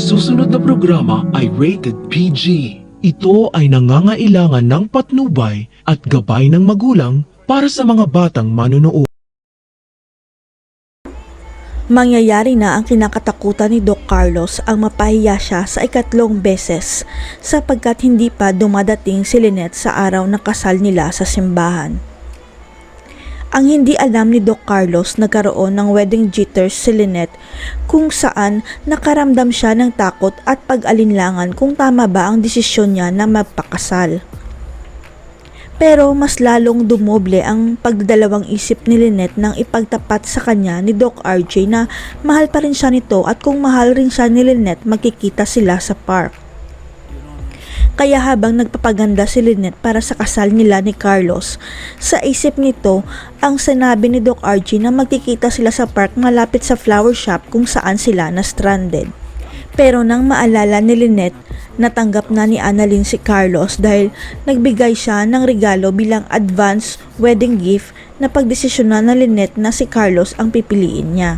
susunod na programa ay rated PG. Ito ay nangangailangan ng patnubay at gabay ng magulang para sa mga batang manonood. Mangyayari na ang kinakatakutan ni Doc Carlos ang mapahiya siya sa ikatlong beses sapagkat hindi pa dumadating si Lynette sa araw ng kasal nila sa simbahan. Ang hindi alam ni Doc Carlos, nagkaroon ng wedding jitters si Lynette kung saan nakaramdam siya ng takot at pag-alinlangan kung tama ba ang desisyon niya na magpakasal. Pero mas lalong dumoble ang pagdadalawang isip ni Lynette nang ipagtapat sa kanya ni Doc RJ na mahal pa rin siya nito at kung mahal rin siya ni Lynette magkikita sila sa park. Kaya habang nagpapaganda si Lynette para sa kasal nila ni Carlos, sa isip nito ang sinabi ni Doc RJ na magkikita sila sa park malapit sa flower shop kung saan sila na-stranded. Pero nang maalala ni Lynette, natanggap na ni Annalyn si Carlos dahil nagbigay siya ng regalo bilang advance wedding gift na pagdesisyonan na Lynette na si Carlos ang pipiliin niya.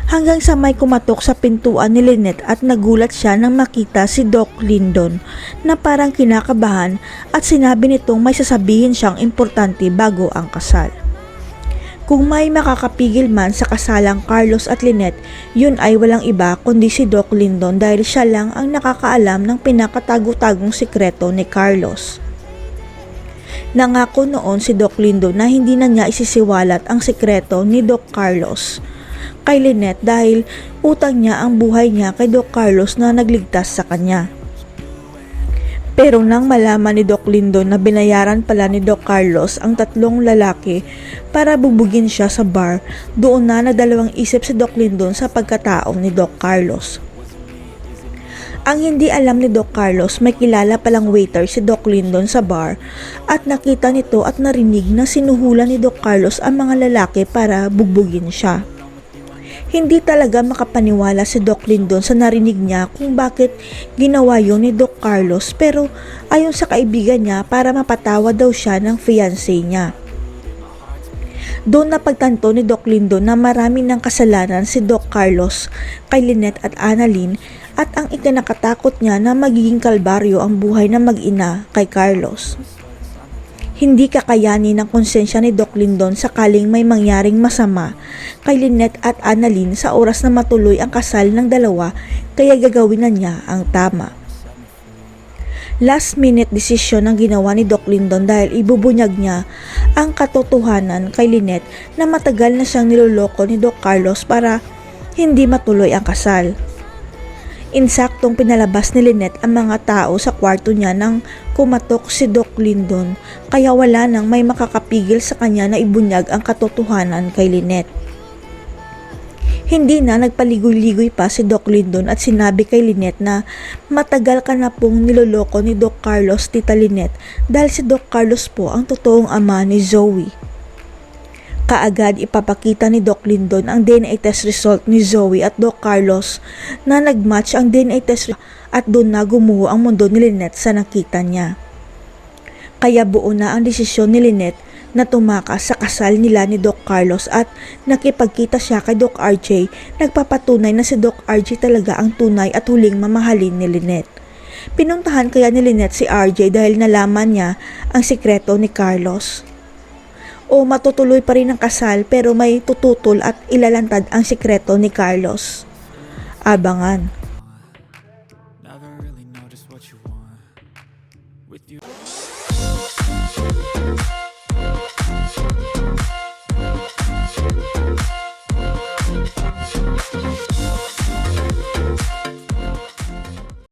Hanggang sa may kumatok sa pintuan ni Lynette at nagulat siya nang makita si Doc Lyndon na parang kinakabahan at sinabi nitong may sasabihin siyang importante bago ang kasal. Kung may makakapigil man sa kasalang Carlos at Lynette, yun ay walang iba kundi si Doc Lyndon dahil siya lang ang nakakaalam ng pinakatago-tagong sikreto ni Carlos. Nangako noon si Doc Lyndon na hindi na niya isisiwalat ang sikreto ni Doc Carlos kay Lynette dahil utang niya ang buhay niya kay Doc Carlos na nagligtas sa kanya. Pero nang malaman ni Doc Lyndon na binayaran pala ni Doc Carlos ang tatlong lalaki para bubugin siya sa bar, doon na nadalawang isip si Doc Lyndon sa pagkatao ni Doc Carlos. Ang hindi alam ni Doc Carlos, may kilala palang waiter si Doc Lyndon sa bar at nakita nito at narinig na sinuhulan ni Doc Carlos ang mga lalaki para bugbugin siya. Hindi talaga makapaniwala si Doc Lyndon sa narinig niya kung bakit ginawa yun ni Doc Carlos, pero ayon sa kaibigan niya para mapatawad daw siya ng fiancé niya. Doon napagtanto ni Doc Lyndon na marami ng kasalanan si Doc Carlos kay Lynette at Annalyn at ang ikinakatakot niya na magiging kalbaryo ang buhay ng mag-ina kay Carlos. Hindi kakayanin ng konsensya ni Doc Lyndon sakaling may mangyaring masama kay Lynette at Annalyn sa oras na matuloy ang kasal ng dalawa, kaya gagawin na niya ang tama. Last minute decision ang ginawa ni Doc Lyndon dahil ibubunyag niya ang katotohanan kay Lynette na matagal na siyang niloloko ni Doc Carlos para hindi matuloy ang kasal. Insaktong pinalabas ni Lynette ang mga tao sa kwarto niya nang kumatok si Doc Lyndon, kaya wala nang may makakapigil sa kanya na ibunyag ang katotohanan kay Lynette. Hindi na nagpaligoy-ligoy pa si Doc Lyndon at sinabi kay Lynette na matagal ka na pong niloloko ni Doc Carlos, Tita Lynette, dahil si Doc Carlos po ang totoong ama ni Zoe. Kaagad ipapakita ni Doc Lyndon ang DNA test result ni Zoe at Doc Carlos na nagmatch ang DNA test at doon na gumuho ang mundo ni Lynette sa nakita niya. Kaya buo na ang desisyon ni Lynette na tumakas sa kasal nila ni Doc Carlos at nakipagkita siya kay Doc RJ, nagpapatunay na si Doc RJ talaga ang tunay at huling mamahalin ni Lynette. Pinuntahan kaya ni Lynette si RJ dahil nalaman niya ang sikreto ni Carlos. O matutuloy pa rin ang kasal pero may tututol at ilalantad ang sikreto ni Carlos? Abangan. Never really know just what you want with you.